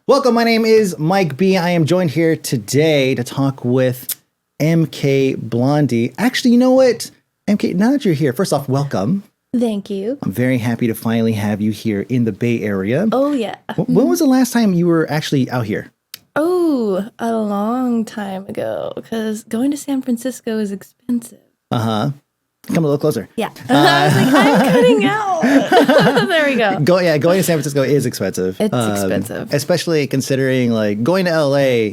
Welcome, my name is Mike B. I am joined here today to talk with Mkay Blondie. Actually, you know what? MK, now that you're here, first off, welcome. Thank you. I'm very happy to finally have you here in the Bay Area. Oh, yeah. When was the last time you were actually out here? Oh, a long time ago, because going to San Francisco is expensive. Uh-huh. Come a little closer. Yeah. I was like, I'm cutting out. There we go. Going to San Francisco is expensive. It's expensive. Especially considering like going to LA,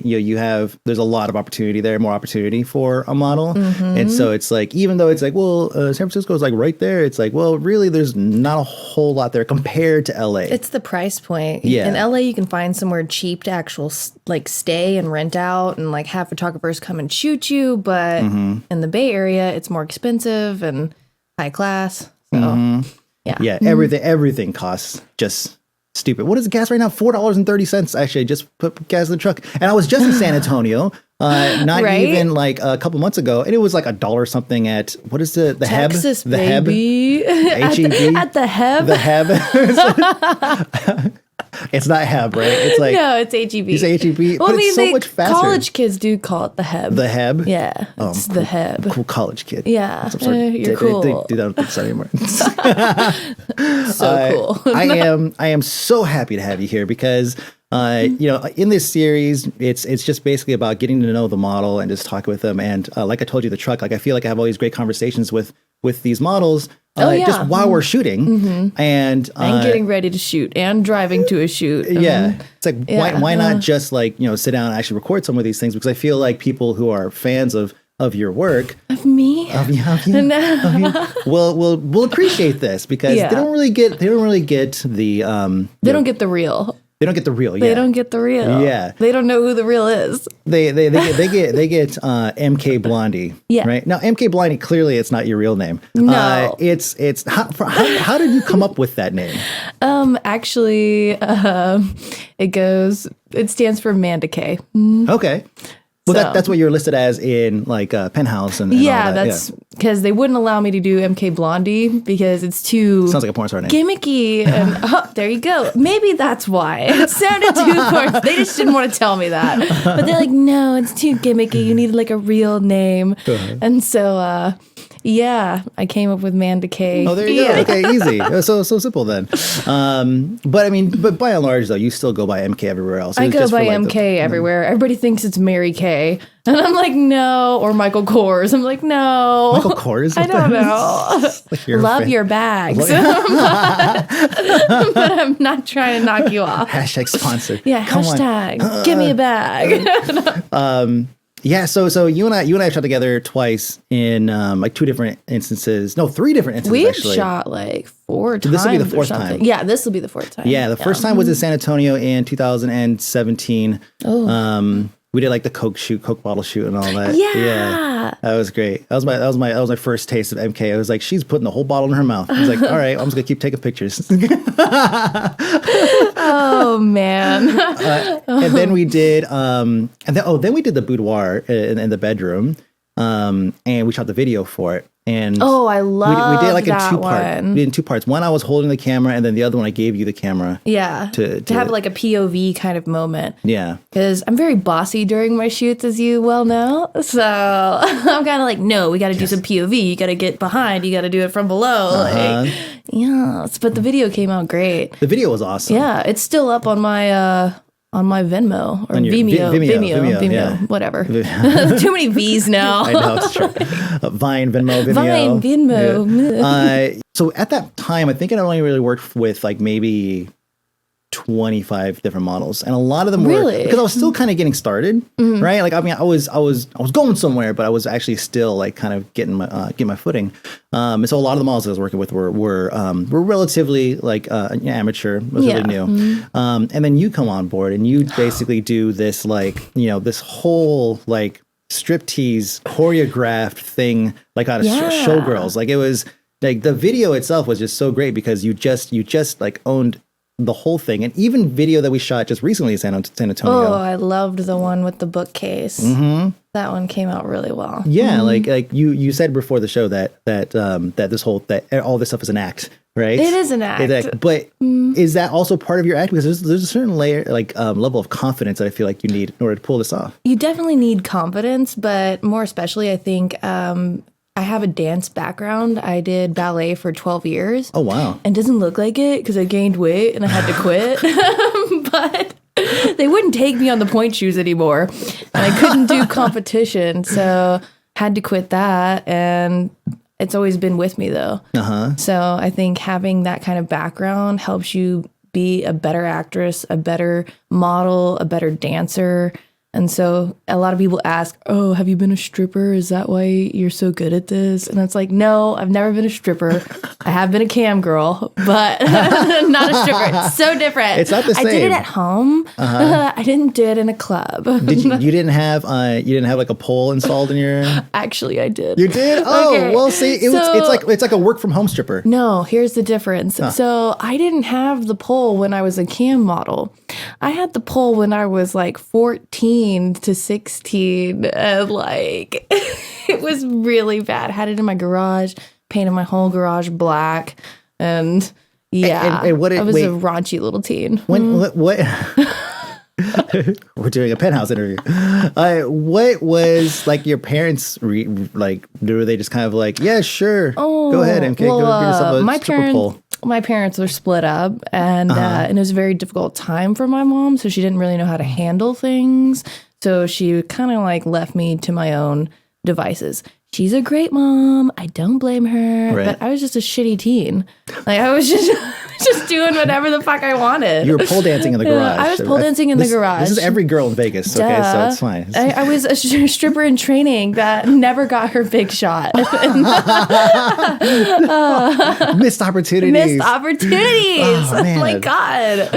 there's a lot of opportunity there, more opportunity for a model. Mm-hmm. And so it's like, even though it's like, San Francisco is like right there. It's like, well, really, there's not a whole lot there compared to LA. It's the price point. Yeah. In LA, you can find somewhere cheap to actual like stay and rent out and like have photographers come and shoot you. But in the Bay Area, it's more expensive and high class. So yeah. Everything costs just stupid. What is the gas right now? $4.30. Actually, I just put gas in the truck. And I was just in San Antonio, not right? even like a couple months ago, and it was like $1 something at what is the Texas, Heb? The baby. Heb? HEB? At the Heb. The Heb. It's not Heb, right? It's like no, it's HEB. You say HEB, well, but it's so much faster. College kids do call it the Heb. The Heb? Yeah, it's the Heb. Cool college kid. Yeah, you're cool. They do that on the anymore. So cool. I am so happy to have you here because in this series, it's just basically about getting to know the model and just talking with them. And like I told you, the truck, like I feel like I have all these great conversations with these models. Just while we're shooting and getting ready to shoot and driving to a shoot. Yeah. It's like, why not just like, sit down and actually record some of these things? Because I feel like people who are fans of your work. Of me? Of you. Will appreciate this because they don't really get the they don't get the real. They don't get the real. Yeah. They don't get the real. Yeah. They don't know who the real is. They get Mkay Blondie. Yeah. Right now, Mkay Blondie, clearly it's not your real name. No. It's how did you come up with that name? Actually, it stands for Mandakay. Okay. Well, that's what you're listed as in like Penthouse and all that. That's because they wouldn't allow me to do Mkay Blondie because it's too sounds like a porn star name. Gimmicky. And there you go. Maybe that's why it sounded too porn. They just didn't want to tell me that. But they're like, no, it's too gimmicky. You need like a real name. And so, I came up with Mandakay. Oh, there you go. Okay, easy. So simple then. But by and large, though, you still go by Mk everywhere else. I go by Mk everywhere. Everybody thinks it's Mary Kay. And I'm like, no. Or Michael Kors. I'm like, no. Michael Kors? I don't know. Like Love your bags. But I'm not trying to knock you off. Hashtag sponsored. Yeah, hashtag. Give me a bag. Yeah, so you and I shot together twice in like three different instances, We've actually. Shot like 4 times. This will be the fourth time. Yeah, this will be the fourth time. Yeah, the first time was in San Antonio in 2017. Oh. We did like the Coke bottle shoot and all that. Yeah. That was great. That was my first taste of Mk. I was like, she's putting the whole bottle in her mouth. I was like, all right, I'm just gonna keep taking pictures. Oh man. And then we did then we did the boudoir in the bedroom. And we shot the video for it. And I love we did like that in two parts. one. We did in two parts. One I was holding the camera, and then the other one I gave you the camera. Yeah. To have like a POV kind of moment. Yeah. Because I'm very bossy during my shoots, as you well know. So I'm kind of like, no, we got to do some POV. You got to get behind. You got to do it from below. Yes. But the video came out great. The video was awesome. Yeah. It's still up on my Venmo or Vimeo, whatever. Too many V's now. I know, it's true. Vine, Venmo, Vimeo. Vine, Venmo. Yeah. So at that time, I think I only really worked with like maybe 25 different models, and a lot of them were because I was still kind of getting started, right? Like I was going somewhere, but I was actually still like kind of getting my footing. And so a lot of the models I was working with were relatively like amateur, relatively new. And then you come on board, and you basically do this like this whole like striptease choreographed thing like out of Showgirls. Like it was like the video itself was just so great because you just like owned the whole thing, and even video that we shot just recently in San Antonio. Oh, I loved the one with the bookcase. That one came out really well. Yeah, like you said before the show that all this stuff is an act, right? It is an act. But is that also part of your act? Because there's a certain layer, level of confidence that I feel like you need in order to pull this off. You definitely need confidence, but more especially, I think I have a dance background. I did ballet for 12 years. Oh, wow. And it doesn't look like it because I gained weight and I had to quit. But they wouldn't take me on the point shoes anymore. And I couldn't do competition. So had to quit that. And it's always been with me, though. So I think having that kind of background helps you be a better actress, a better model, a better dancer. And so a lot of people ask, oh, have you been a stripper? Is that why you're so good at this? And it's like, no, I've never been a stripper. I have been a cam girl, but not a stripper. It's so different. It's not the same. I did it at home. I didn't do it in a club. Did you didn't have like a pole installed in your... Actually, I did. You did? Oh, okay. Well, see, it's like a work from home stripper. No, here's the difference. So I didn't have the pole when I was a cam model. I had the pole when I was like 14 to 16, and like it was really bad. I had it in my garage, painted my whole garage black, and yeah, I was a raunchy little teen. What? We're doing a Penthouse interview. What was like your parents like? Were they just kind of like, yeah, sure, go ahead and go get yourself a stripper pole? My parents were split up, and it was a very difficult time for my mom, so she didn't really know how to handle things. So she kind of like left me to my own devices. She's a great mom. I don't blame her, right. But I was just a shitty teen. Like I was just doing whatever the fuck I wanted. You were pole dancing in the garage. I was pole dancing in the garage. This is every girl in Vegas, Duh. Okay? So it's fine. I was a stripper in training that never got her big shot. Missed opportunities. Oh, my God.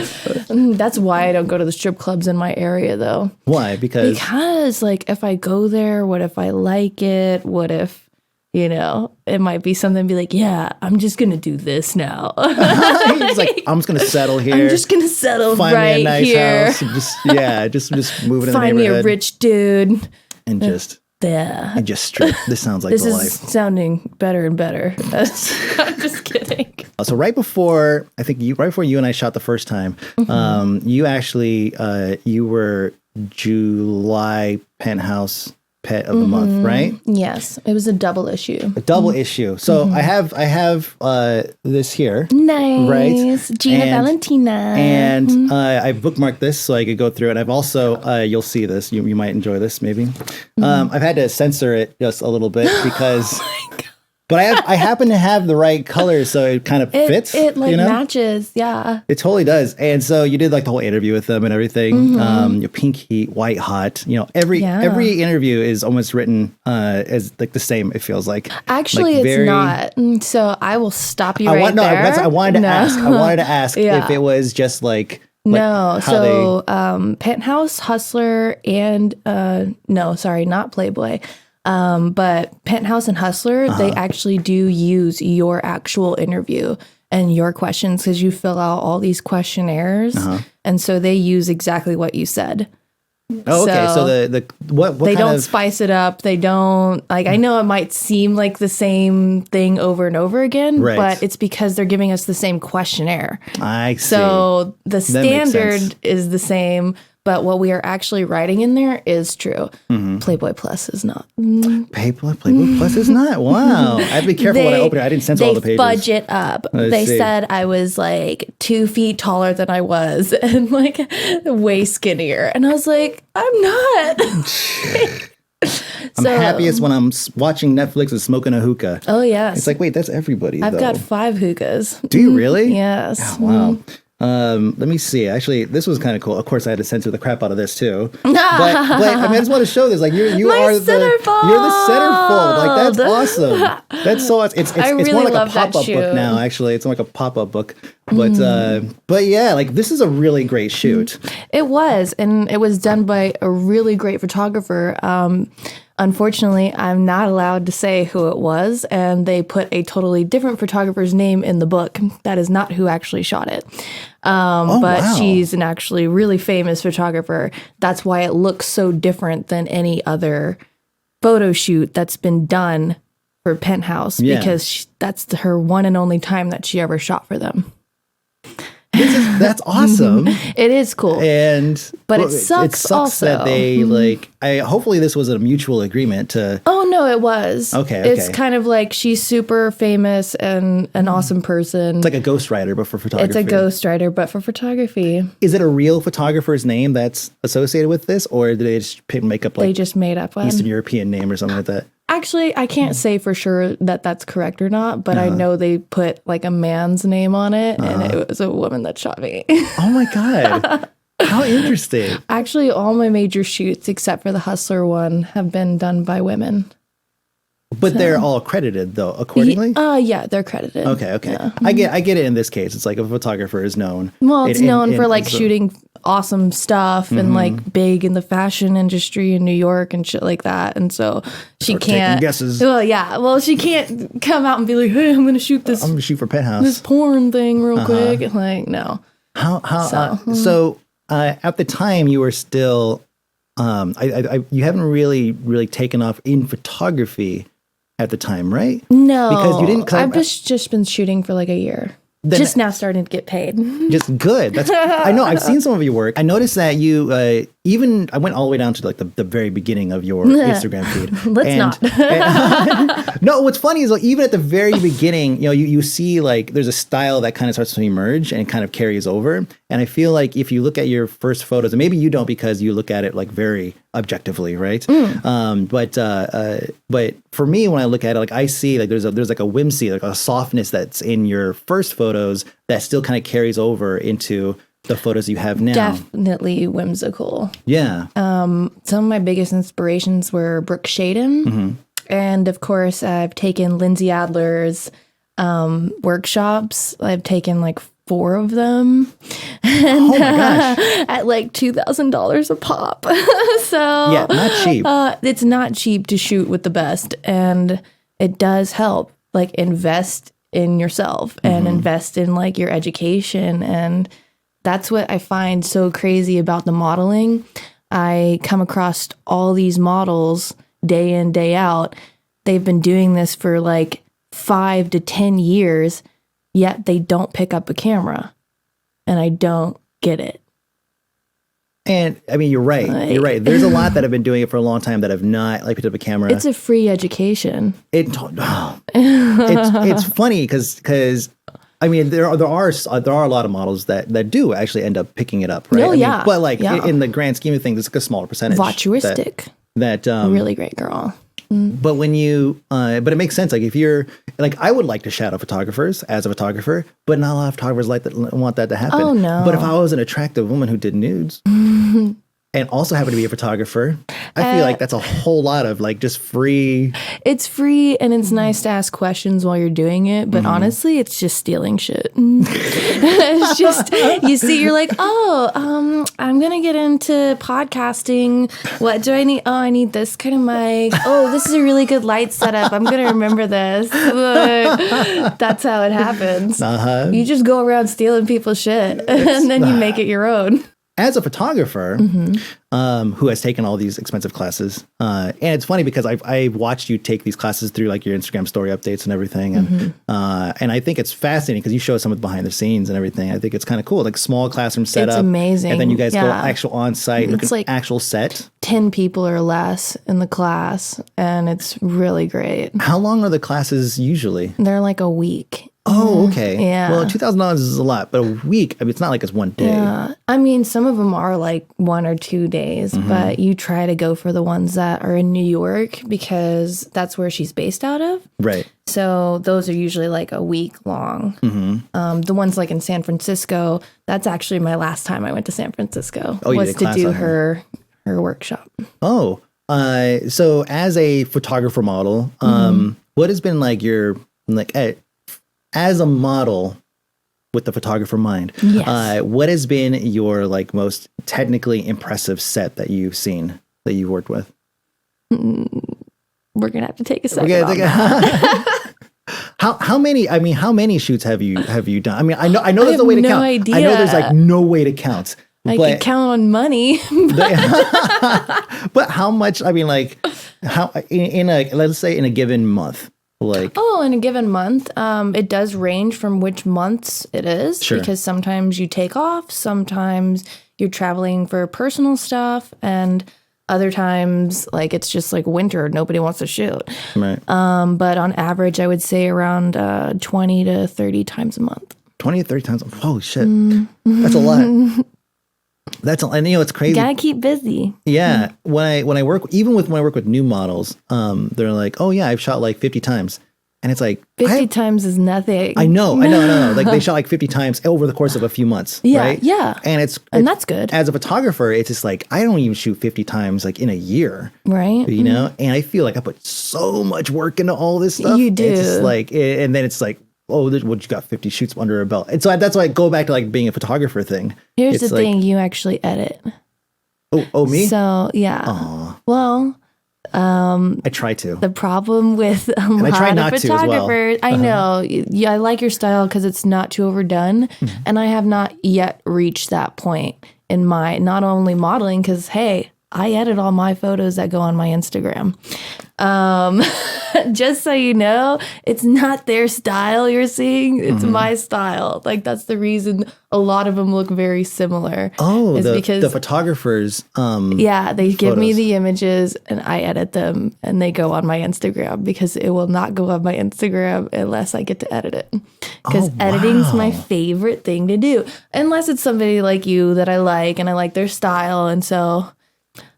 That's why I don't go to the strip clubs in my area, though. Why? Because like, if I go there, what if I like it? What if, it might be something be like, yeah, I'm just going to do this now. He's like, I'm just going to settle here. I'm just going to settle find right me a nice here. House and just moving in the neighborhood. Find me a rich dude. And just... Yeah. And just strip. This sounds like the life. This is sounding better and better. I'm just kidding. So right before you and I shot the first time, you actually, you were July Penthouse Pet of the Month, right? Yes, it was a double issue. A double issue. So I have this here. Nice. Right? Gina Valentina. And I bookmarked this so I could go through it. And I've also, you'll see this. You might enjoy this maybe. I've had to censor it just a little bit because... Oh my God. But I happen to have the right colors, so it kind of fits. It matches, yeah. It totally does. And so you did like the whole interview with them and everything. Your pink heat, white hot. Every interview is almost written as like the same. It feels like. Actually, like it's not. So I will stop you there. I wanted to ask if it was just like. No, Penthouse, Hustler, and not Playboy. But Penthouse and Hustler, they actually do use your actual interview and your questions because you fill out all these questionnaires. And so they use exactly what you said. Oh, okay. So what they don't spice it up. They don't I know it might seem like the same thing over and over again, but it's because they're giving us the same questionnaire. I see. So the standard is the same. But what we are actually writing in there is true. Playboy Plus is not. Playboy Plus is not? Wow. I have to be careful when I open it. I didn't censor all the pages. They fudge it up. They said I was like 2 feet taller than I was and like way skinnier. And I was like, I'm not. I'm happiest when I'm watching Netflix and smoking a hookah. Oh, yes. It's like, wait, that's everybody, I've got 5 hookahs. Do you really? Yes. Oh, wow. Let me see. Actually, this was kind of cool. Of course, I had to censor the crap out of this too. But I just want to show this. Like you are the centerfold. Like that's awesome. That's so awesome. It's more like a pop-up book now. Actually, it's more like a pop-up book. But yeah, like this is a really great shoot. It was, and it was done by a really great photographer. Unfortunately, I'm not allowed to say who it was, and they put a totally different photographer's name in the book. That is not who actually shot it. But wow. She's an actually really famous photographer. That's why it looks so different than any other photo shoot that's been done for Penthouse, because that's her one and only time that she ever shot for them. That's awesome. It is cool. But it sucks also. That they hopefully this was a mutual agreement to. Oh no, it was. Okay. It's kind of like she's super famous and an awesome person. It's like a ghostwriter, but for photography. It's a ghostwriter, but for photography. Is it a real photographer's name that's associated with this, or did they just make up they just made up one Eastern European name or something like that? Actually, I can't say for sure that that's correct or not, but I know they put like a man's name on it, and it was a woman that shot me. Oh my God. How interesting. Actually, all my major shoots, except for the Hustler one, have been done by women. But they're all credited, though, accordingly? Yeah, they're credited. Okay. Yeah. I get it in this case. It's like a photographer is known. Well, it's known for like shooting awesome stuff and like big in the fashion industry in New York and shit like that. And so she can't. Guesses. Well, yeah. Well, she can't come out and be like, hey, I'm going to shoot this. I'm going to shoot for Penthouse. This porn thing real quick. Like, no. So at the time you were still, you haven't really taken off in photography at the time, right? No, because you didn't. I've just been shooting for like a year. Just now starting to get paid. Just good. I know. I've seen some of your work. I noticed that you I went all the way down to like the very beginning of your Instagram feed. Let's not. No, what's funny is like even at the very beginning, you see like there's a style that kind of starts to emerge and it kind of carries over. And I feel like if you look at your first photos, and maybe you don't because you look at it like very objectively, right? But for me, when I look at it, like I see like there's like a whimsy, like a softness that's in your first photos that still kind of carries over into the photos you have now. Definitely whimsical. Yeah. Some of my biggest inspirations were Brooke Shaden. And of course, I've taken Lindsay Adler's workshops. I've taken like 4 of them. And, oh my gosh. At like $2,000 a pop. So yeah, not cheap. It's not cheap to shoot with the best. And it does help. Like invest in yourself and invest in like your education. And that's what I find so crazy about the modeling. I come across all these models day in, day out. They've been doing this for like 5 to 10 years, yet they don't pick up a camera. And I don't get it. And I mean, you're right. You're right. There's a lot that have been doing it for a long time that have not like picked up a camera. It's a free education. It's funny because I mean there are a lot of models that do actually end up picking it up, right? Oh, yeah. But like in the grand scheme of things, it's like a smaller percentage. Voyeuristic. That really great girl. But when but it makes sense. Like if you're like, I would like to shadow photographers as a photographer, but not a lot of photographers want that to happen. Oh no! But if I was an attractive woman who did nudes and also happened to be a photographer, I feel like that's a whole lot of like just free. It's free and it's nice to ask questions while you're doing it, but honestly, it's just stealing shit. It's just you see, you're like, I'm gonna get into podcasting. What do I need? Oh, I need this kind of mic. Oh, this is a really good light setup. I'm gonna remember this. That's how it happens. You just go around stealing people's shit, and then you make it your own. As a photographer who has taken all these expensive classes, and it's funny because I've watched you take these classes through like your Instagram story updates and everything, and I think it's fascinating because you show some of the behind the scenes and everything. I think it's kind of cool, like small classroom setup. It's amazing, and then you guys go actual on site, look at like actual set. 10 people or less in the class, and it's really great. How long are the classes usually? They're like a week. Oh, okay. Yeah. Well, $2,000 is a lot, but a week, I mean, it's not like it's one day. Yeah. I mean, some of them are like 1 or 2 days, but you try to go for the ones that are in New York because that's where she's based out of. Right. So those are usually like a week long. The ones like in San Francisco, that's actually my last time I went to San Francisco, was to do her workshop. Oh, so as a photographer model, what has been like your, like, as a model with the photographer mind, what has been your like most technically impressive set that you've seen, that you've worked with? We're gonna have to take a second. How many shoots have you done? I mean, I know there's a way to count. Idea. I know there's like no way to count. I could count on money. But how much? I mean, like how let's say in a given month. Like in a given month, it does range from which months it is. Sure. Because sometimes you take off, sometimes you're traveling for personal stuff, and other times like it's just like winter, nobody wants to shoot. Right. But on average, I would say around 20 to 30 times a month. 20 to 30 times. Holy shit, that's a lot. And it's crazy. Gotta keep busy. Yeah. When I work with new models, they're like, oh yeah, I've shot like 50 times. And it's like 50 times is nothing. I know. Like they shot like 50 times over the course of a few months. Yeah. Right? Yeah. And that's good. As a photographer, it's just like I don't even shoot 50 times like in a year. Right. You know? And I feel like I put so much work into all this stuff. You do. It's just like and then it's like, oh, you got 50 shoots under a belt. And so that's why I go back to like being a photographer thing. Here's the thing, you actually edit. Oh, me? So, yeah. Aww. Well, I try to. The problem with a lot of photographers, I know, yeah, I like your style because it's not too overdone. And I have not yet reached that point in my, not only modeling, because, hey, I edit all my photos that go on my Instagram. Just so you know, it's not their style you're seeing. It's my style. Like, that's the reason a lot of them look very similar. Oh, because the photographers. Yeah, they give me the images and I edit them and they go on my Instagram because it will not go on my Instagram unless I get to edit it. Because editing's my favorite thing to do. Unless it's somebody like you that I like and I like their style. And so...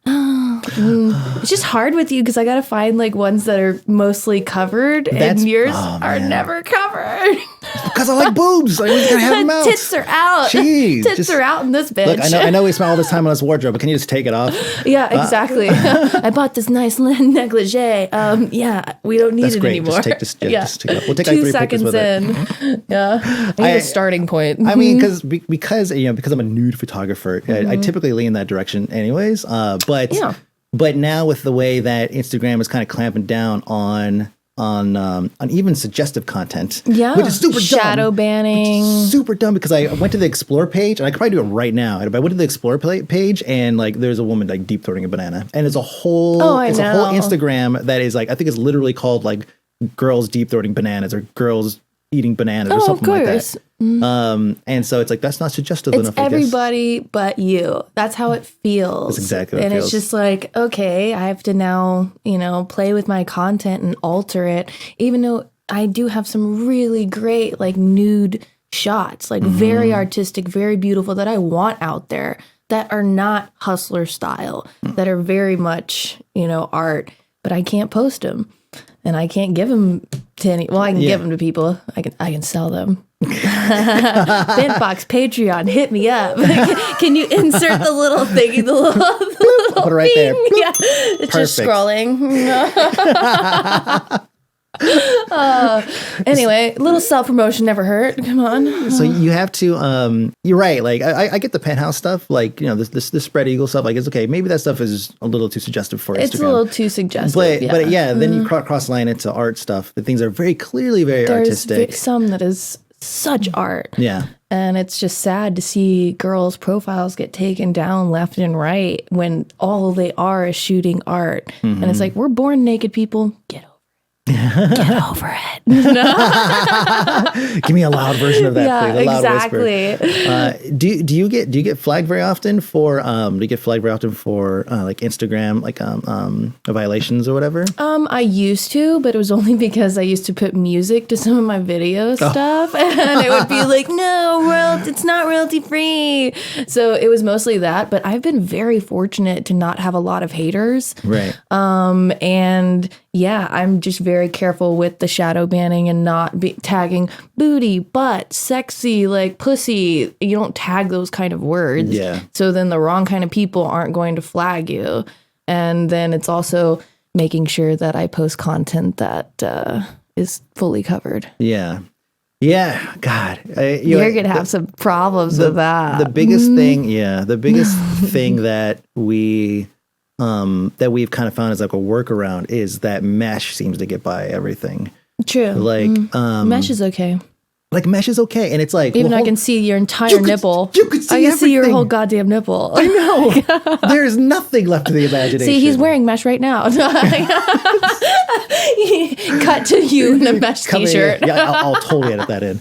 it's just hard with you because I gotta find like ones that are mostly covered and yours are never covered. Because I like boobs. I always gotta have them out. Tits are out. Jeez, tits are out in this bitch. Look, I know we spent all this time on this wardrobe, but can you just take it off? Yeah, exactly. I bought this nice negligee. Yeah, we don't need it anymore. Just take it off. We'll take 2 like 3 pictures seconds with in. Yeah, I need a starting point. I mean, because I'm a nude photographer, I typically lean that direction, anyways. But now with the way that Instagram is kind of clamping down on even suggestive content, which is super dumb. Shadow banning. Super dumb because I went to the explore page and I could probably do it right now. But I went to the explore page and like there's a woman like deep throating a banana, and it's a whole a whole Instagram that is like I think it's literally called like girls deep throating bananas or girls eating bananas or something like that. And so it's like that's not suggestive enough. It's everybody but you. That's how it feels. That's exactly what it feels. And it's just like, okay, I have to now, play with my content and alter it, even though I do have some really great like nude shots, like very artistic, very beautiful that I want out there that are not hustler style, that are very much, art, but I can't post them. And I can't give them to any. Well, I can give them to people. I can sell them. Bentbox, Patreon, hit me up. Can you insert the little thingy, the little put it right there. Yeah, it's just scrolling. Anyway, a little self-promotion never hurt. Come on. So you have to, you're right. Like I get the penthouse stuff, like, this spread eagle stuff. Like it's okay. Maybe that stuff is a little too suggestive for Instagram. It's a little too suggestive. But then you cross line into art stuff. The things are very clearly very artistic. There's some that is such art. Yeah. And it's just sad to see girls' profiles get taken down left and right when all they are is shooting art. And it's like, we're born naked people. Get over it. Get over it. Give me a loud version of that, please. A loud exactly. Whisper. Do you get flagged very often for like Instagram violations or whatever? I used to, but it was only because I used to put music to some of my video stuff, and it would be like, no, it's not royalty free. So it was mostly that. But I've been very fortunate to not have a lot of haters. Right. And yeah, I'm just very careful with the shadow banning and not tagging booty, butt, sexy, like pussy. You don't tag those kind of words. Yeah. So then the wrong kind of people aren't going to flag you. And then it's also making sure that I post content that is fully covered. Yeah. Yeah. God. You're going to have some problems with that. The biggest thing, the biggest thing that we that we've kind of found as like a workaround is that mesh seems to get by everything. True. Like mesh is okay. Like mesh is okay, and it's like even though I can see your entire nipple. You could see I can everything. see your whole goddamn nipple. I know. There's nothing left to the imagination. See, he's wearing mesh right now. Cut to you in a mesh t-shirt. Yeah, I'll totally edit that in.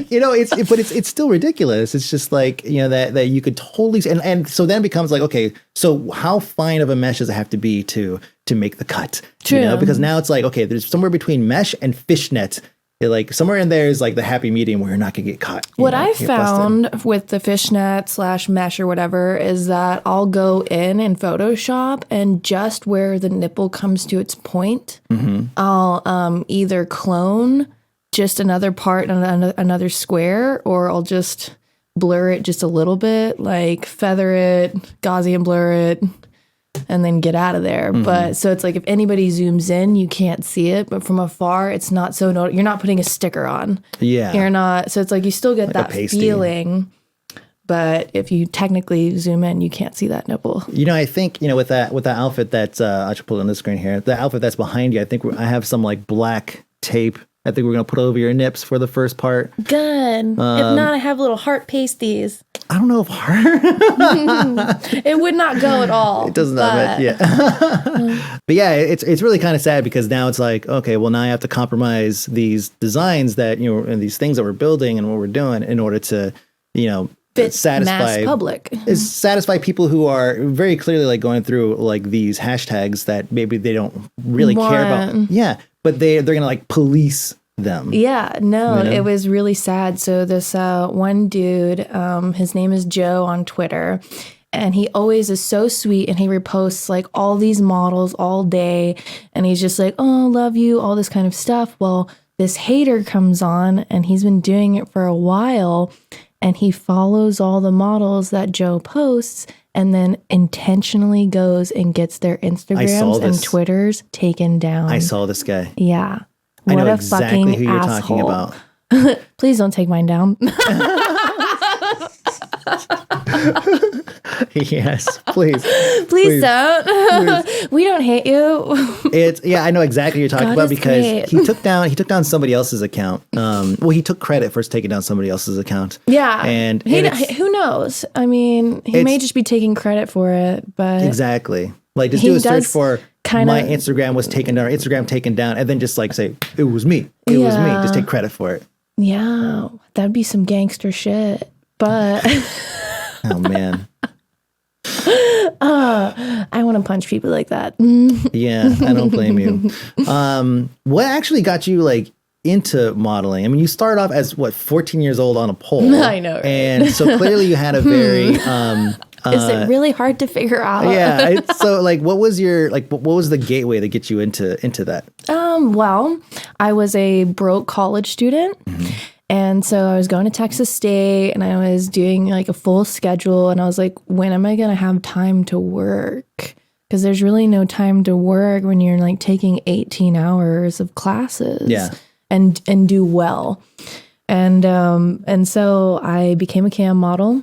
It's still ridiculous. It's just like that you could totally and so then it becomes like, okay, so how fine of a mesh does it have to be to make the cut? True. Because now it's like, okay, there's somewhere between mesh and fishnet. Like somewhere in there is like the happy medium where you're not gonna get caught. What I found with the fishnet / mesh or whatever is that I'll go in Photoshop and just where the nipple comes to its point, I'll either clone just another part and another square, or I'll just blur it just a little bit, like feather it, Gaussian blur it, and then get out of there. But so it's like if anybody zooms in, you can't see it, but from afar, it's not so you're not putting a sticker on. Yeah. You're not. So it's like you still get like that feeling, but if you technically zoom in, you can't see that nipple. I think, with that outfit that's, I should pull it on the screen here, the outfit that's behind you, I think I have some like black tape I think we're going to put over your nips for the first part. Good. If not, I have little heart pasties. I don't know if heart. It would not go at all. It does not. Yeah. But yeah, it's really kind of sad because now it's like, okay, well, now I have to compromise these designs that, and these things that we're building and what we're doing in order to, satisfy mass public. Is satisfy people who are very clearly like going through like these hashtags that maybe they don't really care about. Yeah. But they're going to like police them. Yeah, no, it was really sad. So this one dude, his name is Joe on Twitter, and he always is so sweet, and he reposts like all these models all day, and he's just like, oh, love you, all this kind of stuff. Well, this hater comes on, and he's been doing it for a while, and he follows all the models that Joe posts, and then intentionally goes and gets their Instagrams and Twitters taken down. I saw this guy. Yeah. I know exactly who you're talking about. Please don't take mine down. Yes, please. Please don't. Please. We don't hate you. I know exactly what you're talking about because he took down somebody else's account. Well, he took credit for taking down somebody else's account. Yeah. And who knows? I mean, he may just be taking credit for it, but exactly. Like just do a search for my Instagram was taken down, or Instagram taken down, and then just like say, it was me. It was me. Just take credit for it. Yeah. That'd be some gangster shit. But oh man. I want to punch people like that. Yeah, I don't blame you. What actually got you like into modeling? I mean, you started off as 14 years old on a pole. I know. Right? And so clearly you had a very is it really hard to figure out? Yeah. So like what was the gateway that get you into that? Well, I was a broke college student. Mm-hmm. And so I was going to Texas State and I was doing like a full schedule. And I was like, when am I going to have time to work? Because there's really no time to work when you're like taking 18 hours of classes and do well. And so I became a cam model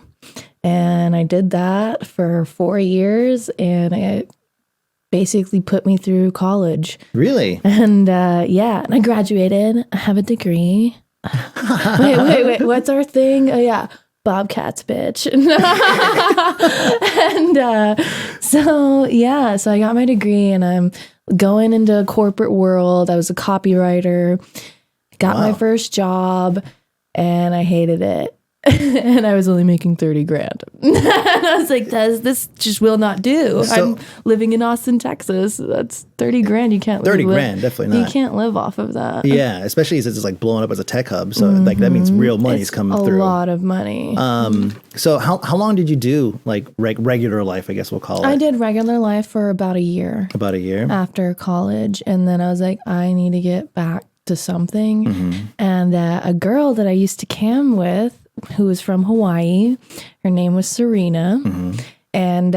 and I did that for 4 years and it basically put me through college. Really? And and I graduated. I have a degree. Wait, what's our thing? Oh yeah, Bobcats, bitch. And so I got my degree and I'm going into a corporate world. I was a copywriter, got my first job and I hated it. And I was only making $30,000. And I was like, this just will not do. So, I'm living in Austin, Texas. That's $30,000. You can't live $30,000, definitely not. You can't live off of that. Yeah, especially since it's like blowing up as a tech hub. So like that means real money's coming through. A lot of money. So how long did you do like regular life, I guess we'll call it? I did regular life for about a year. About a year? After college. And then I was like, I need to get back to something. Mm-hmm. And a girl that I used to cam with, who was from Hawaii. Her name was Serena. Mm-hmm. And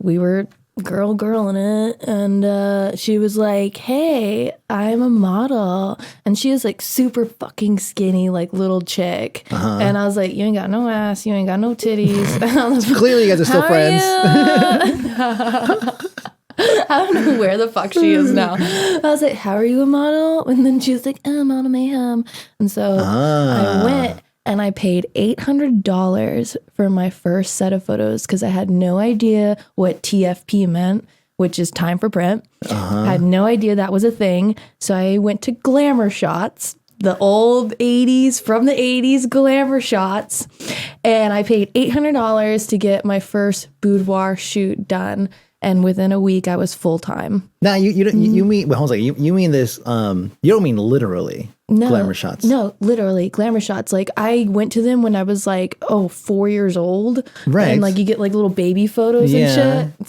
we were girl in it, and she was like, hey, I'm a model, and she was like super fucking skinny, like little chick, and I was like, you ain't got no ass, you ain't got no titties. Clearly you guys are still friends. I don't know where the fuck she is now. I was like, how are you a model? And then she was like, oh, Model Mayhem. And so I went and I paid $800 for my first set of photos because I had no idea what TFP meant, which is time for print. I had no idea that was a thing. So I went to Glamour Shots, the old 80s, from the 80s Glamour Shots. And I paid $800 to get my first boudoir shoot done. And within a week, I was full time. Now you mean, well, hold on, you mean this? You don't mean literally Glamour Shots? No, literally Glamour Shots. Like I went to them when I was like 4 years old, right? And like you get like little baby photos and shit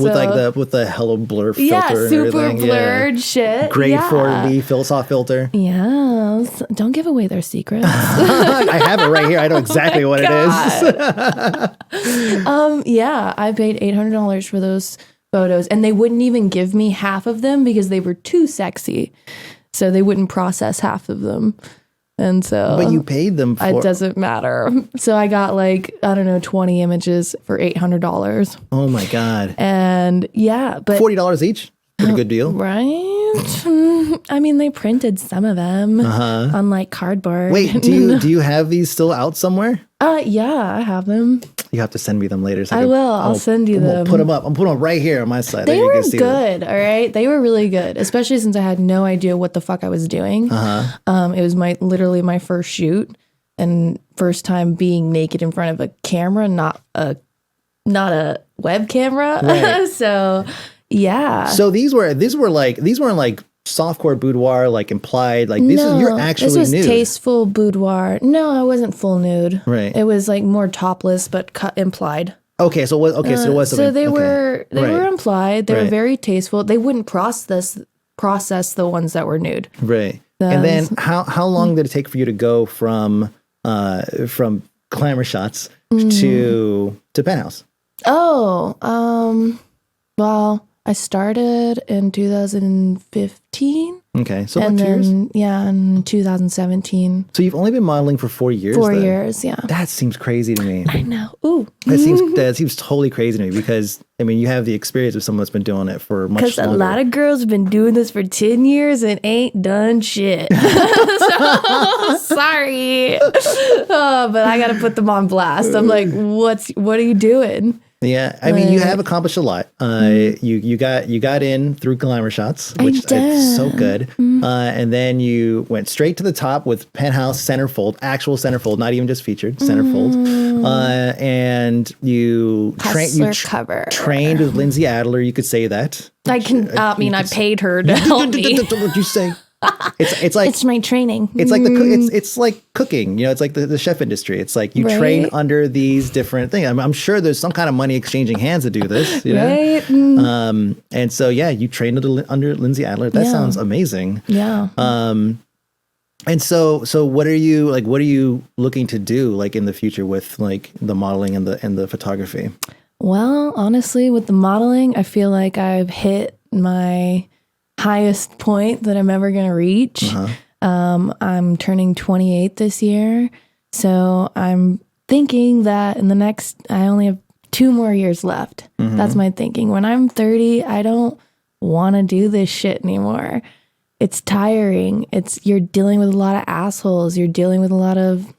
with the hello blur filter, and super blurred shit. Grade 4B soft filter. Yes, don't give away their secrets. I have it right here. I know exactly what it is. Yeah, I paid $800 for those photos, and they wouldn't even give me half of them because they were too sexy, so they wouldn't process half of them. And so, but you paid them for it. Doesn't matter. So I got like, I don't know, 20 images for $800. Oh my god. And yeah, but $40 each, pretty good deal, right? I mean, they printed some of them on like cardboard. Wait, do you have these still out somewhere? Yeah, I have them. You have to send me them later. So I will. I'll send you them. Put them up. I'm putting them right here on my side. They were good. All right. They were really good, especially since I had no idea what the fuck I was doing. It was literally my first shoot and first time being naked in front of a camera, not a web camera. Right. So yeah. So these weren't like softcore boudoir, like implied, like you're actually this was nude. Tasteful boudoir. No, I wasn't full nude. Right. It was like more topless, but implied. Okay, so it was something. So they were implied. They were Right. very tasteful. They wouldn't process the ones that were nude. Right. And then how long did it take for you to go from Glamour Shots to Penthouse? Oh, well, I started in 2015. Okay, so what, 2 years? Yeah, in 2017. So you've only been modeling for 4 years. 4 years, yeah. That seems crazy to me. I know. Ooh, that seems totally crazy to me because I mean you have the experience of someone that's been doing it for much longer. Because a lot of girls have been doing this for 10 years and ain't done shit. So, sorry, but I got to put them on blast. I'm like, what are you doing? Yeah, I mean, you have accomplished a lot. You got in through Glamour Shots, which is so good, and then you went straight to the top with Penthouse centerfold, actual centerfold, not even just featured centerfold, and you trained with Lindsay Adler. You could say that. I can. I mean, I paid her to help me. What'd you say? It's like it's my training. It's like it's like cooking. You know, it's like the chef industry. It's like you train under these different things. I'm sure there's some kind of money exchanging hands to do this. You know? Right. And so yeah, you trained under Lindsay Adler. That sounds amazing. Yeah. And so what are you looking to do like in the future with like the modeling and the photography? Well, honestly, with the modeling, I feel like I've hit my highest point that I'm ever going to reach. I'm turning 28 this year. So I'm thinking that I only have 2 more years left. That's my thinking. When I'm 30, I don't want to do this shit anymore. It's tiring. You're dealing with a lot of assholes. You're dealing with a lot of,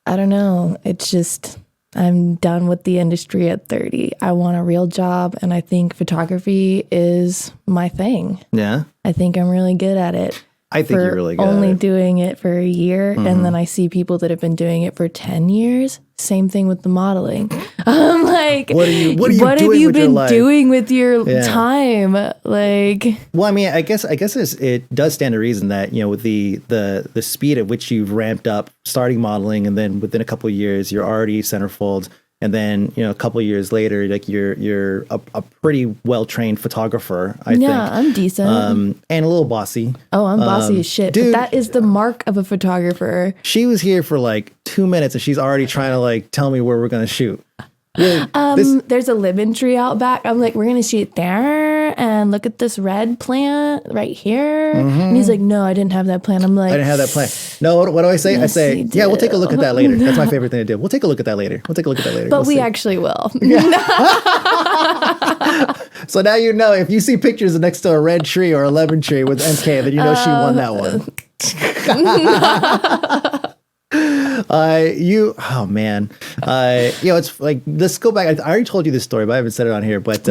I don't know. It's just, I'm done with the industry at 30. I want a real job, and I think photography is my thing. Yeah. I think I'm really good at it. I think you're really good only at it. Doing it for a year, and then I see people that have been doing it for 10 years. Same thing with the modeling. I'm like, what have you been doing with your time? Like, well, I mean, I guess it does stand to reason that, you know, with the speed at which you've ramped up starting modeling, and then within a couple of years you're already centerfold, and then, you know, a couple of years later, like you're a pretty well trained photographer. I think. Yeah, I'm decent. And a little bossy. Oh, I'm bossy as shit. Dude, but that is the mark of a photographer. She was here for like 2 minutes and she's already trying to like tell me where we're gonna shoot. There's a lemon tree out back. I'm like, we're gonna shoot there, and look at this red plant right here. And he's like, no, I didn't have that plant. I'm like, I didn't have that plan. No, what do I say? Yes, I say, you yeah, we'll take a look at that later. do. That's my favorite thing to do. We'll take a look at that later. But We'll we see. actually will. So now you know, if you see pictures next to a red tree or a lemon tree with Mkay, then you know she won that one. Oh man. It's like, let's go back. I already told you this story, but I haven't said it on here. But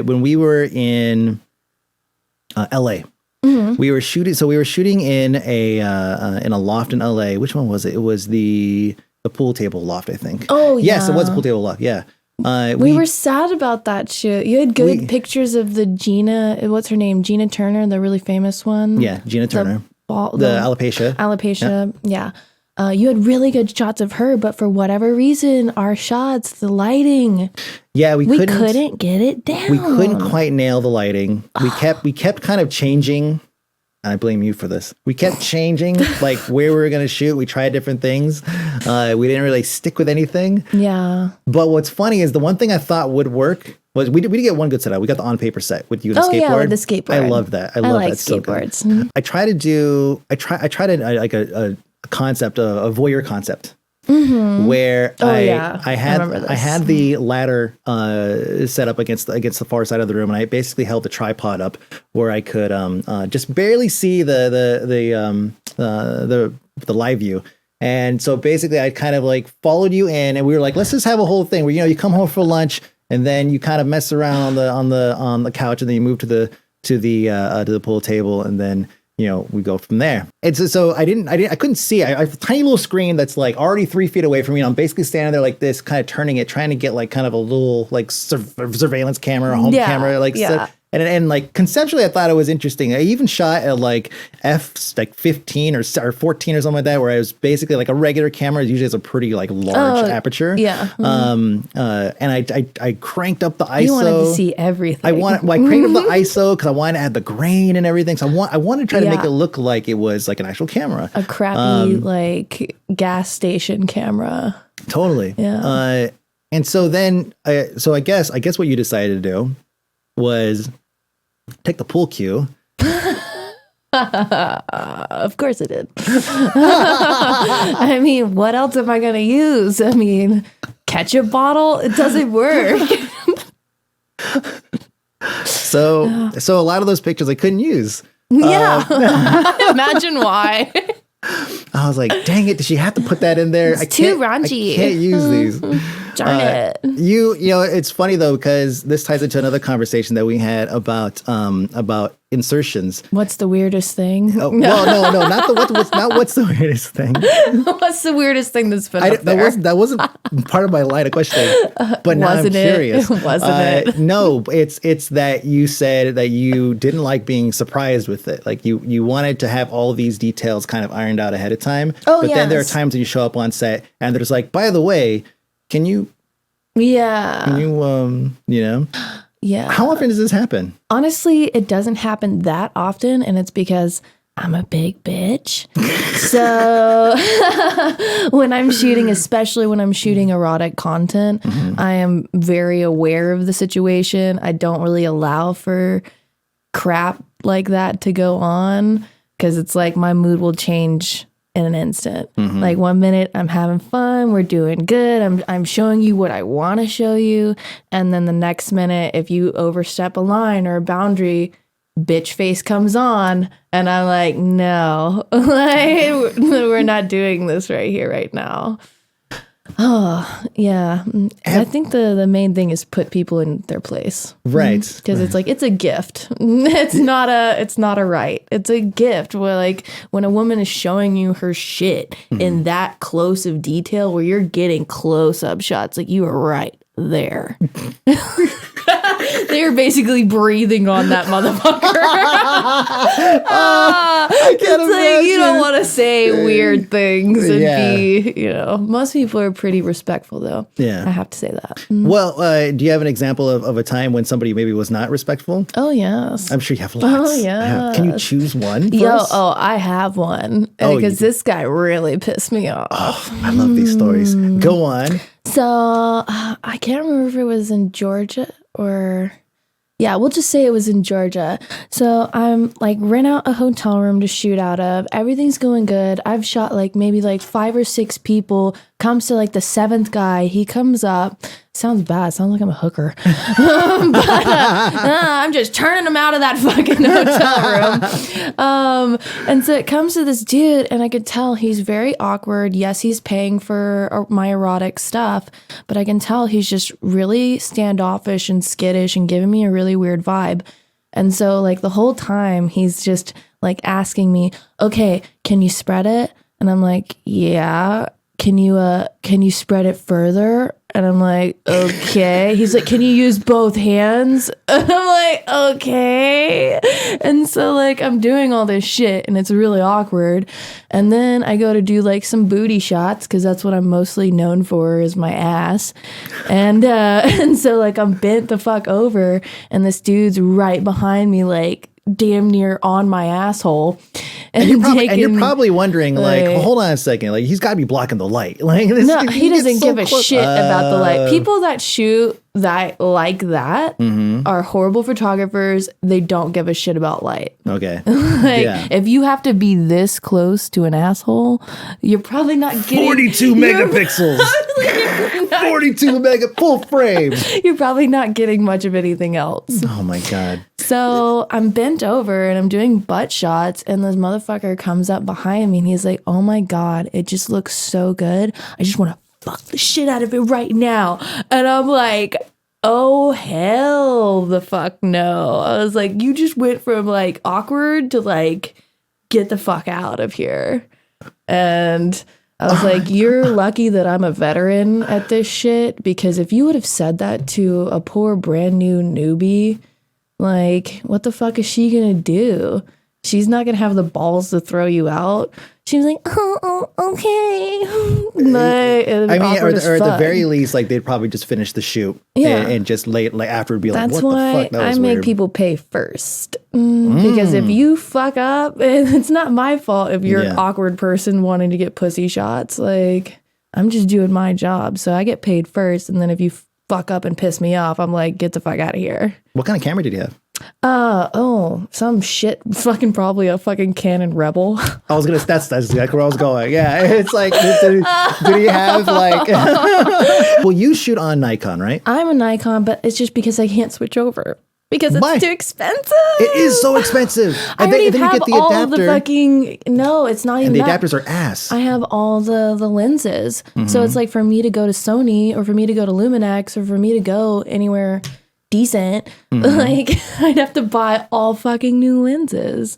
when we were in LA, we were shooting. So we were shooting in a loft in LA. Which one was it? It was the pool table loft, I think. Oh yeah. Yes, it was a pool table loft. Yeah. We were sad about that shoot. You had good pictures of the Gina. What's her name? Gina Turner, the really famous one. Yeah, Gina Turner. The alopecia. Alopecia. Yeah. You had really good shots of her, but for whatever reason, our shots, the lighting. Yeah, we couldn't get it down. We couldn't quite nail the lighting. We kept kind of changing. I blame you for this. We kept changing like where we were going to shoot. We tried different things. We didn't really stick with anything. Yeah. But what's funny is the one thing I thought would work was we did get one good set out. We got the on paper set with you and the skateboard. Yeah, with the skateboard. I love that. I love like that. skateboards. So I tried like a concept, a voyeur concept. Where I had the ladder set up against the far side of the room, and I basically held the tripod up where I could just barely see the live view. And so basically I kind of like followed you in, and we were like, let's just have a whole thing where, you come home for lunch and then you kind of mess around on the couch, and then you move to the pool table, and then we go from there. And so I couldn't see. I have a tiny little screen that's like already 3 feet away from me. I'm basically standing there like this, kind of turning it, trying to get like kind of a little like surveillance camera, home camera, like. Yeah. And like conceptually, I thought it was interesting. I even shot at like f15 or 14 or something like that, where I was basically like a regular camera. It usually has a pretty like large aperture. Yeah. And I cranked up the ISO. You wanted to see everything. I cranked up the ISO because I wanted to add the grain and everything. So I wanted to try to make it look like it was like an actual camera. A crappy like gas station camera. Totally. Yeah. And so then, I guess what you decided to do was take the pool cue. Of course I did. I mean, what else am I going to use? I mean, ketchup bottle? It doesn't work. So a lot of those pictures I couldn't use. Yeah. Imagine why. I was like, dang it, did she have to put that in there? It's too raunchy. I can't use these. Darn it. It's funny though, because this ties into another conversation that we had about insertions. What's the weirdest thing? Oh, well, no, not what's the weirdest thing. What's the weirdest thing that's been up there? That wasn't part of my line of questioning, but now I'm curious. Wasn't it? No, it's that you said that you didn't like being surprised with it. Like you wanted to have all these details kind of ironed out ahead of time. Oh, but then there are times when you show up on set and they're just like, by the way, can you? Yeah. Yeah. How often does this happen? Honestly, it doesn't happen that often, and it's because I'm a big bitch. So when I'm shooting, especially when I'm shooting erotic content, I am very aware of the situation. I don't really allow for crap like that to go on, because it's like my mood will change in an instant. Like 1 minute I'm having fun, we're doing good, I'm showing you what I want to show you, and then the next minute, if you overstep a line or a boundary, bitch face comes on, and I'm like, no, like, we're not doing this right here, right now. Oh, yeah. I think the main thing is put people in their place. Right. Because it's like, it's a gift. It's not a right. It's a gift where, like, when a woman is showing you her shit in that close of detail, where you're getting close-up shots, like, you are right there. They're basically breathing on that motherfucker. I can't it's imagine. like you don't want to say weird things and be, most people are pretty respectful though. Yeah. I have to say that. Well, do you have an example of a time when somebody maybe was not respectful? Oh, yes. I'm sure you have lots. Oh, yeah. Can you choose one for us? I have one. Because this guy really pissed me off. Oh, I love these stories. Go on. So I can't remember if it was in Georgia or... Yeah, we'll just say it was in Georgia. So I'm like rent out a hotel room to shoot out of. Everything's going good. I've shot maybe 5 or 6 people. Comes to the 7th guy. He comes up. Sounds bad. Sounds like I'm a hooker. But I'm just turning him out of that fucking hotel room. And so it comes to this dude, and I could tell he's very awkward. Yes, he's paying for my erotic stuff, but I can tell he's just really standoffish and skittish and giving me a really weird vibe. And so the whole time he's just asking me, okay, can you spread it? And I'm like, yeah. Can you spread it further? And I'm like, okay. He's like, can you use both hands? And I'm like, okay. And so I'm doing all this shit and it's really awkward. And then I go to do some booty shots because that's what I'm mostly known for is my ass. And so I'm bent the fuck over and this dude's right behind me damn near on my asshole. And you're probably wondering, hold on a second, he's got to be blocking the light. No, he doesn't give a shit about the light. People that shoot that like that are horrible photographers. They don't give a shit about light. Okay. If you have to be this close to an asshole, you're probably not getting 42 megapixels. 42 mega full frame. You're probably not getting much of anything else. Oh my God. So I'm bent over and I'm doing butt shots and this motherfucker comes up behind me and he's like, oh my God, it just looks so good. I just want to fuck the shit out of it right now. And I'm like, oh, hell the fuck no. I was like, you just went from awkward to get the fuck out of here. And I was like, you're lucky that I'm a veteran at this shit, because if you would have said that to a poor brand new newbie, what the fuck is she gonna do? She's not gonna have the balls to throw you out. She was like, oh okay. Or at the very least, they'd probably just finish the shoot and just lay it after be like, that's what why the fuck? That was I make weird. people pay first. Because if you fuck up, it's not my fault if you're an awkward person wanting to get pussy shots. I'm just doing my job. So I get paid first. And then if you fuck up and piss me off, I'm like, get the fuck out of here. What kind of camera did you have? Some shit, probably a fucking Canon Rebel. That's exactly where I was going. Yeah, it's did he have well, you shoot on Nikon, right? I'm a Nikon, but it's just because I can't switch over. Because it's too expensive. It is so expensive. And then you get the all adapter. Of the fucking... No, it's not even and the adapters are ass. I have all the lenses. So it's for me to go to Sony or for me to go to Luminex or for me to go anywhere decent, I'd have to buy all fucking new lenses.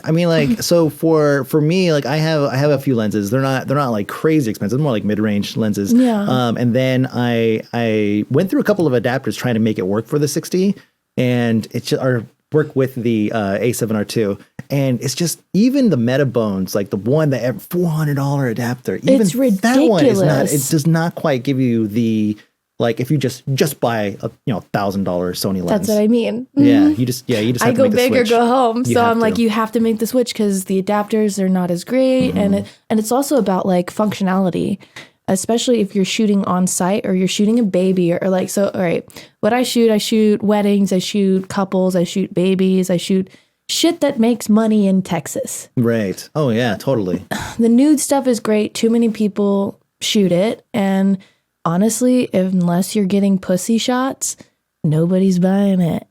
I mean, so for me, I have a few lenses. They're not crazy expensive. They're more mid-range lenses. Yeah. And then I went through a couple of adapters trying to make it work for the 60, and it just work with the A7R2, and it's just even the Metabones, the one that $400 adapter. Even it's ridiculous. That one is not. It does not quite give you the. If you just buy a $1,000 Sony lens. That's what I mean. Yeah, you just have to I make go the big switch. or go home. You so I'm to. you have to make the switch because the adapters are not as great, and it's also about functionality, especially if you're shooting on site or you're shooting a baby or so. All right, what I shoot weddings, I shoot couples, I shoot babies, I shoot shit that makes money in Texas. Right. Oh yeah, totally. The nude stuff is great. Too many people shoot it, and honestly, unless you're getting pussy shots, nobody's buying it.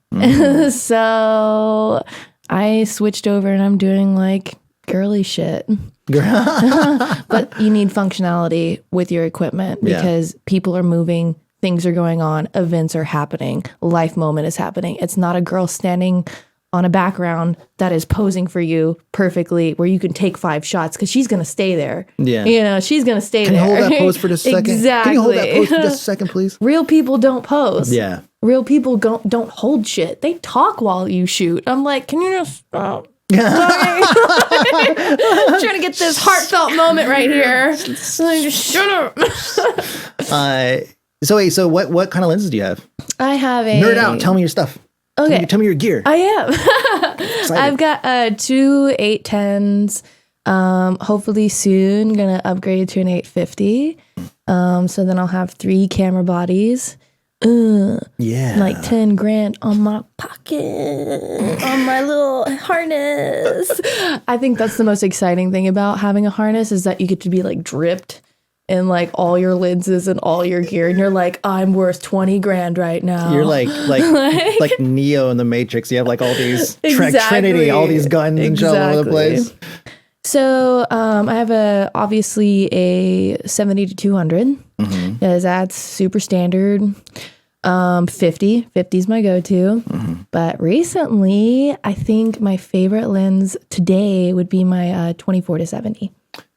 So I switched over and I'm doing girly shit. But you need functionality with your equipment because people are moving, things are going on, events are happening, life moment is happening. It's not a girl standing on a background that is posing for you perfectly where you can take 5 shots because she's going to stay there. Yeah. She's going to stay there. there. Can you hold that pose for just a second? Exactly. Can you hold that pose for just a second, please? Real people don't pose. Yeah. real people don't hold shit. They talk while you shoot. I'm like, can you just stop? I'm trying to get this heartfelt moment right here. Like, just shut up. So what kind of lenses do you have? I have a nerd out. Tell me your stuff. Okay, tell me your gear. I am. I've got 2 810s. Hopefully soon gonna upgrade to an 850. So then I'll have 3 camera bodies. Like 10 grand on my pocket, on my little harness. I think that's the most exciting thing about having a harness is that you get to be like dripped in like all your lenses and all your gear, and you're like, I'm worth 20 grand right now. You're like Neo in the Matrix. You have like all these Trinity, all these guns and shit all over the place. So I have obviously a 70 to 200 because that's super standard. 50 is my go-to. But recently, I think my favorite lens today would be my 24 to 70.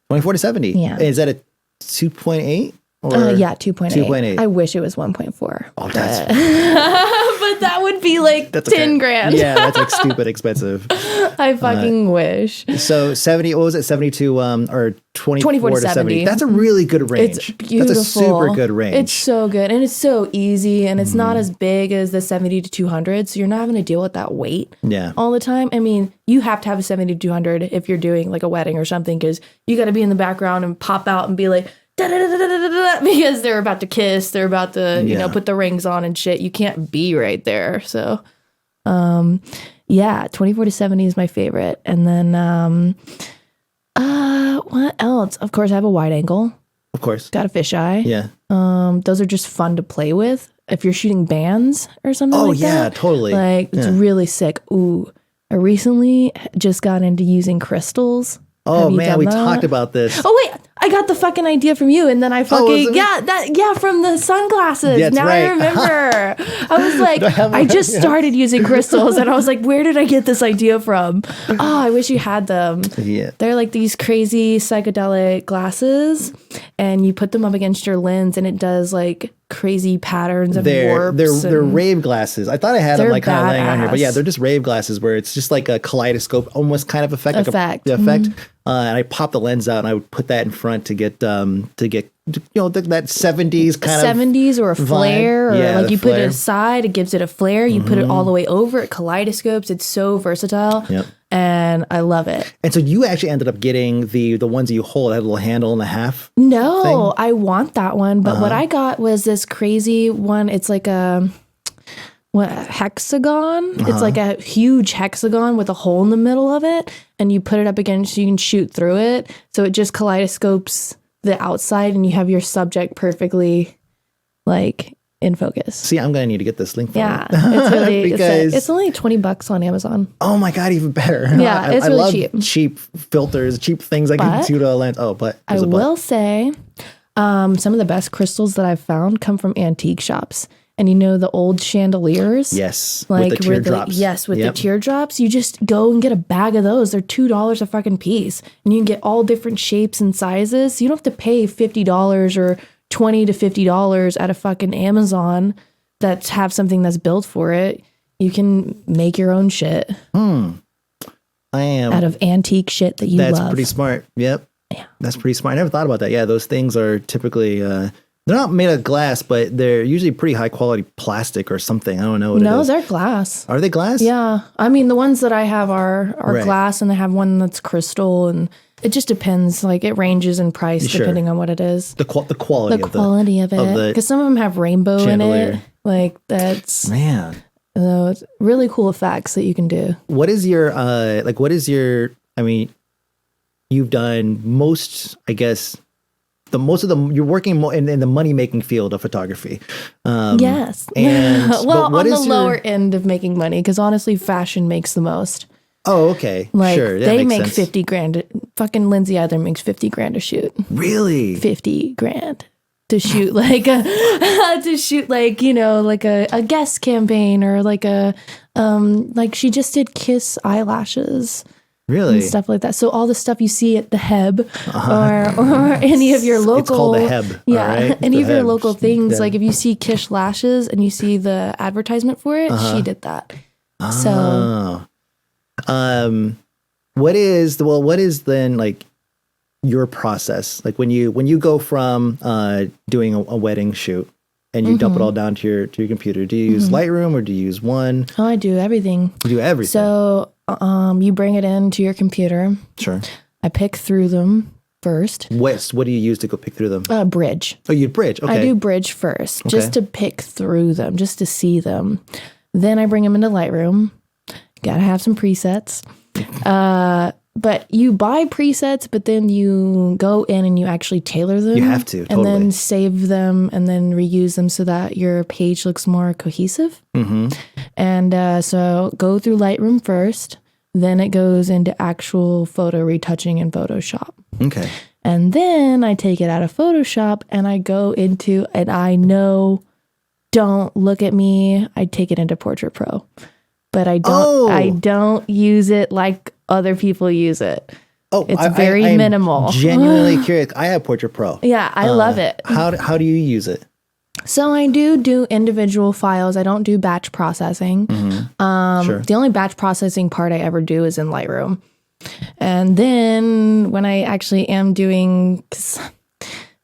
24 to 70? Yeah. Is that a 2.8? Yeah, 2.8. I wish it was 1.4. Oh, that's... but that would be like 10 grand. Yeah, that's like stupid expensive. I fucking wish. So 70, what was it? 72 or 24 to 70. That's a really good range. It's beautiful. That's a super good range. It's so good. And it's so easy. And it's not as big as the 70 to 200. So you're not having to deal with that weight all the time. I mean, you have to have a 70 to 200 if you're doing like a wedding or something because you got to be in the background and pop out and be like, because they're about to kiss, they're about to, you know, put the rings on and shit. You can't be right there. So, 24 to 70 is my favorite. And then, what else? Of course, I have a wide angle. Of course. Got a fisheye. Yeah. Those are just fun to play with. If you're shooting bands or something like that. Oh, yeah, totally. Like, it's really sick. Ooh, I recently just got into using crystals. Oh man, we talked about this. Oh wait, I got the fucking idea from you, and then I fucking from the sunglasses. That's now right. I remember. I was like, I just started using crystals, and I was like, where did I get this idea from? Oh, I wish you had them. Yeah, they're like these crazy psychedelic glasses, and you put them up against your lens, and it does like crazy patterns of warps. They're rave glasses. I thought I had them like kind of laying on here, but yeah, they're just rave glasses where it's just like a kaleidoscope, almost kind of effect. And I popped the lens out and I would put that in front to get you know that 70s kind of 70s or a flare vibe. Or like you put it aside, it gives it a flare. You put it all the way over, it kaleidoscopes. It's so versatile. Yep. And I love it. And so you actually ended up getting the ones that you hold, had a little handle and a half. No, thing. I want that one, but what I got was this crazy one. It's like a hexagon. It's like a huge hexagon with a hole in the middle of it, and you put it up against, you can shoot through it, so it just kaleidoscopes the outside, and you have your subject perfectly like in focus. See, I'm gonna need to get this link. Yeah, it's really because it's only $20 on Amazon. Oh my god, even better. Yeah, it's really love cheap. Cheap filters, cheap things I can do to a lens. Oh, but I will say, some of the best crystals that I've found come from antique shops. And you know the old chandeliers? Yes, like with the teardrops. The teardrops. You just go and get a bag of those. They're $2 a fucking piece. And you can get all different shapes and sizes. You don't have to pay $50 or $20 to $50 at a fucking Amazon that have something that's built for it. You can make your own shit. I am. Out of antique shit that you love. That's pretty smart. Yep. Yeah. That's pretty smart. I never thought about that. Yeah, those things are typically... they're not made of glass, but they're usually pretty high quality plastic or something. I don't know what it is. No, they're glass. Are they glass? Yeah. I mean, the ones that I have are glass, and they have one that's crystal, and it just depends. Like, it ranges in price depending on what it is. The quality of it. Because some of them have rainbow chandelier in it. Like, that's... Man. It's really cool effects that you can do. What is your... I mean, you've done most, I guess... you're working in the money making field of photography. Yes. And well, on the lower end of making money, because honestly, fashion makes the most. Oh, okay. Like, sure. They make 50 grand. Fucking Lindsay Adler makes 50 grand to shoot. Really? 50 grand to shoot like you know, like a guest campaign or like a like she just did Kiss eyelashes. Really? And stuff like that. So all the stuff you see at the Heb or any of your local... It's called the Heb. Yeah. Right? Any of your local things. Like if you see Kish Lashes and you see the advertisement for it, she did that. So... what is then like your process? Like when you go from doing a wedding shoot and you dump it all down to your computer, do you use Lightroom or do you use One? Oh, I do everything. You do everything. So you bring it into your computer. Sure. I pick through them first. What do you use to go pick through them? Bridge. Oh, you Bridge. Okay. I do Bridge first, just to pick through them, just to see them. Then I bring them into Lightroom. Gotta have some presets. But you buy presets, but then you go in and you actually tailor them. You have to, and then save them and then reuse them so that your page looks more cohesive. And so go through Lightroom first, then it goes into actual photo retouching in Photoshop. Okay. And then I take it out of Photoshop and I go into, and I know, don't look at me, I take it into Portrait Pro. But I don't use it like other people use it. Oh, it's very minimal. Genuinely curious. I have Portrait Pro. Yeah, I love it. How do you use it? So I do individual files. I don't do batch processing. Sure. The only batch processing part I ever do is in Lightroom. And then when I actually am doing,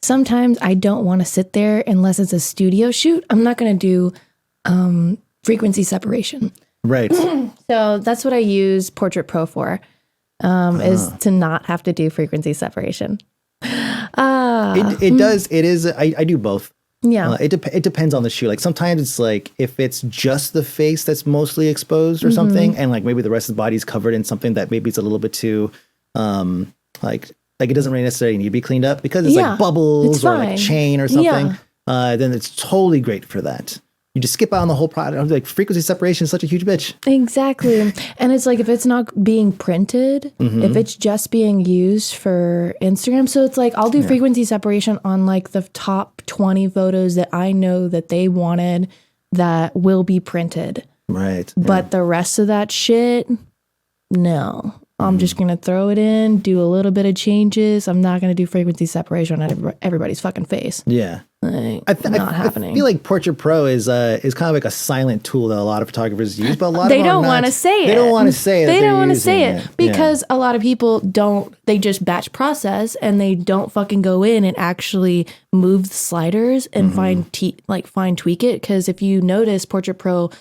sometimes I don't want to sit there unless it's a studio shoot. I'm not going to do frequency separation. Right. So that's what I use Portrait Pro for, is to not have to do frequency separation. It does. It is. I do both. Yeah. It depends on the shoot. Like sometimes it's like if it's just the face that's mostly exposed or something, and like maybe the rest of the body's covered in something that maybe it's a little bit too, like it doesn't really necessarily need to be cleaned up because it's like bubbles or like chain or something. Then it's totally great for that. You just skip out on the whole product. Like frequency separation is such a huge bitch. Exactly. And it's like if it's not being printed, if it's just being used for Instagram. So it's like I'll do frequency separation on like the top 20 photos that I know that they wanted that will be printed. Right. But the rest of that shit, no. I'm just going to throw it in, do a little bit of changes. I'm not going to do frequency separation on everybody's fucking face. Yeah. Not happening. I feel like Portrait Pro is kind of like a silent tool that a lot of photographers use, but a lot of them don't want to say it. They don't want to say it. They don't want to say it because a lot of people don't. They just batch process and they don't fucking go in and actually move the sliders and fine tweak it. Because if you notice, Portrait Pro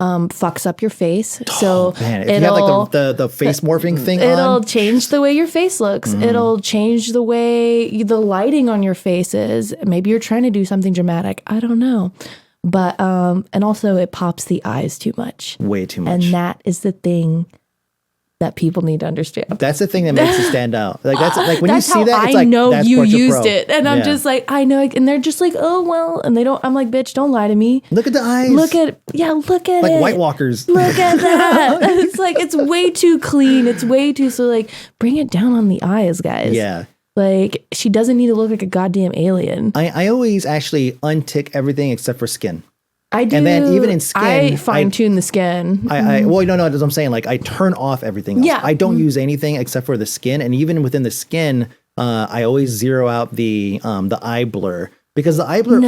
fucks up your face. So man, if you have like the face morphing thing it'll change the way your face looks. It'll change the way the lighting on your face is. Maybe you're trying to do something dramatic. I don't know. But and also it pops the eyes too much. Way too much. And that is the thing that people need to understand. That's the thing that makes it stand out. Like that's like when that's you see that, it's I like know that's you Portrait used Pro. it, and I'm just like I know, and they're just like, oh well, and they don't. I'm like, bitch, don't lie to me. Look at the eyes. Look at like it. White Walkers. Look at that. It's like it's way too clean. It's way too like bring it down on the eyes, guys. Yeah. Like she doesn't need to look like a goddamn alien. I always actually untick everything except for skin. I do. And then even in skin, I fine tune the skin. Well, no, that's what I'm saying. Like I turn off everything else. Yeah. I don't use anything except for the skin. And even within the skin, I always zero out the eye blur because the eye blur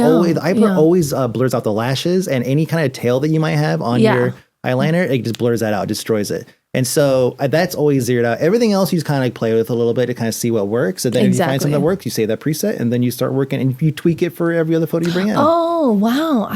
always blurs out the lashes and any kind of tail that you might have on your eyeliner. It just blurs that out, destroys it. And so that's always zeroed out. Everything else you just kind of like play with a little bit to kind of see what works. And then if you find something that works, you save that preset and then you start working and you tweak it for every other photo you bring in. Oh, wow.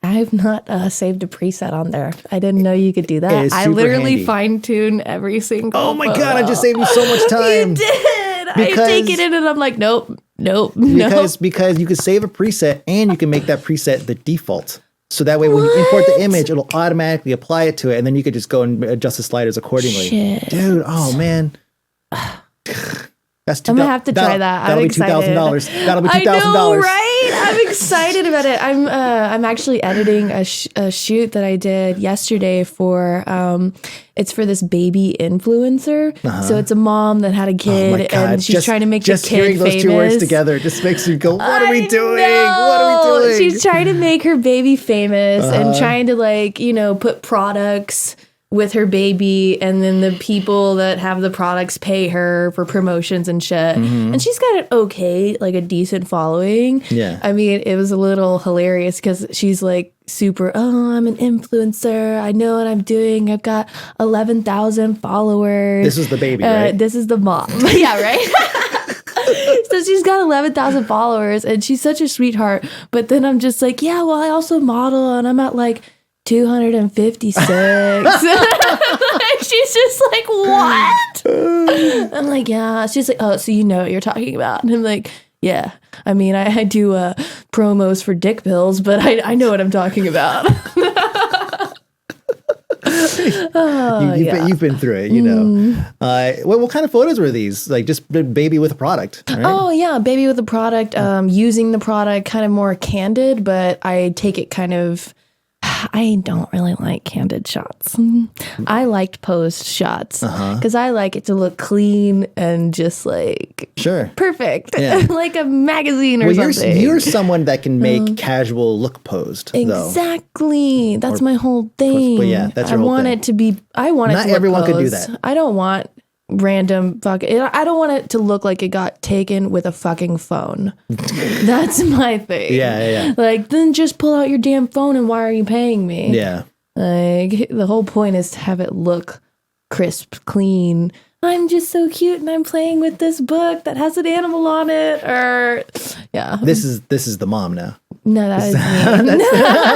I've not saved a preset on there. I didn't know you could do that. I literally handy. Fine tune every single Oh my photo. God, I just saved you so much time. You did. I take it in and I'm like, nope. Because you can save a preset and you can make that preset the default. So that way when you import the image, it'll automatically apply it to it. And then you could just go and adjust the sliders accordingly. Shit. Dude, oh man. That's I'm gonna have to try that. That'll I'm be $2,000. That'll be $2,000. I know, right? I'm excited about it. I'm actually editing a shoot that I did yesterday for it's for this baby influencer. So it's a mom that had a kid and she's trying to make the kid famous. Just hearing those two words together just makes you go, what are we doing? What are we doing? She's trying to make her baby famous and trying to put products with her baby, and then the people that have the products pay her for promotions and shit. And she's got an a decent following. Yeah. I mean, it was a little hilarious because she's like super, I'm an influencer. I know what I'm doing. I've got 11,000 followers. This is the baby, right? This is the mom. Yeah, right? So she's got 11,000 followers and she's such a sweetheart. But then I'm just like, yeah, well, I also model and I'm at like 256. She's just like, what? I'm like, yeah. She's like, oh, so you know what you're talking about. And I'm like, yeah. I mean, I do promos for dick pills, but I know what I'm talking about. You've been through it, you know. What kind of photos were these? Like just baby with a product, right? Oh, yeah. Baby with a product, using the product kind of more candid, but I take it kind of... I don't really like candid shots. I liked posed shots because I like it to look clean and just like perfect, like a magazine or something. You're someone that can make casual look posed. Exactly, that's my whole thing. But yeah, that's your whole thing. It to be. I want it. Not to look everyone posed. could do that. I don't want random fucking. I don't want it to look like it got taken with a fucking phone. That's my thing. Yeah. Like, then just pull out your damn phone and why are you paying me? Yeah. Like, the whole point is to have it look crisp, clean. I'm just so cute and I'm playing with this book that has an animal on it. Or yeah. This is the mom now. No, that is me.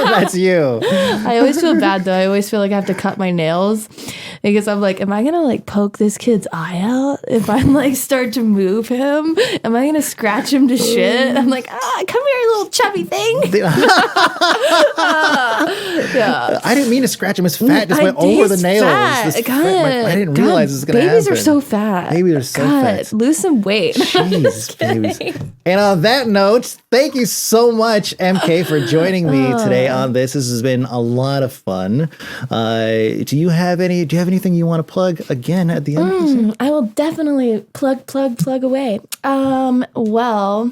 That's you. I always feel bad though. I always feel like I have to cut my nails because I'm like, am I gonna like poke this kid's eye out if I like start to move him? Am I gonna scratch him to shit? I'm like, come here, little chubby thing. Yeah. I didn't mean to scratch him. His fat just went over the nails. I didn't realize this was gonna happen. Babies are so fat. Babies are so fat. Lose some weight. Jeez, babies. And on that note, thank you so much, MK, for joining me today on this. This has been a lot of fun. Do you have anything you want to plug again at the end? I will definitely plug away. Well,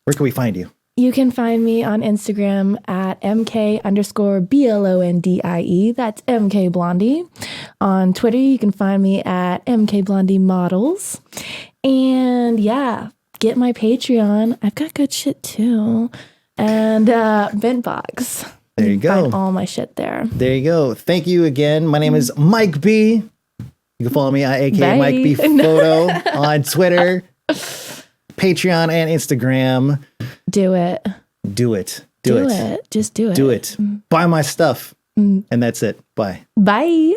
where can we find you? You can find me on Instagram at MK_BLONDIE. That's Mkay Blondie. On Twitter, you can find me at Mkay Blondie Models. And yeah, get my Patreon. I've got good shit too. And Ventbox. There you go. Find all my shit there. There you go. Thank you again. My name is Mike B. You can follow me at akamikebphoto on Twitter, Patreon, and Instagram. Do it. Do it. Just do it. Do it. Buy my stuff. And that's it. Bye. Bye.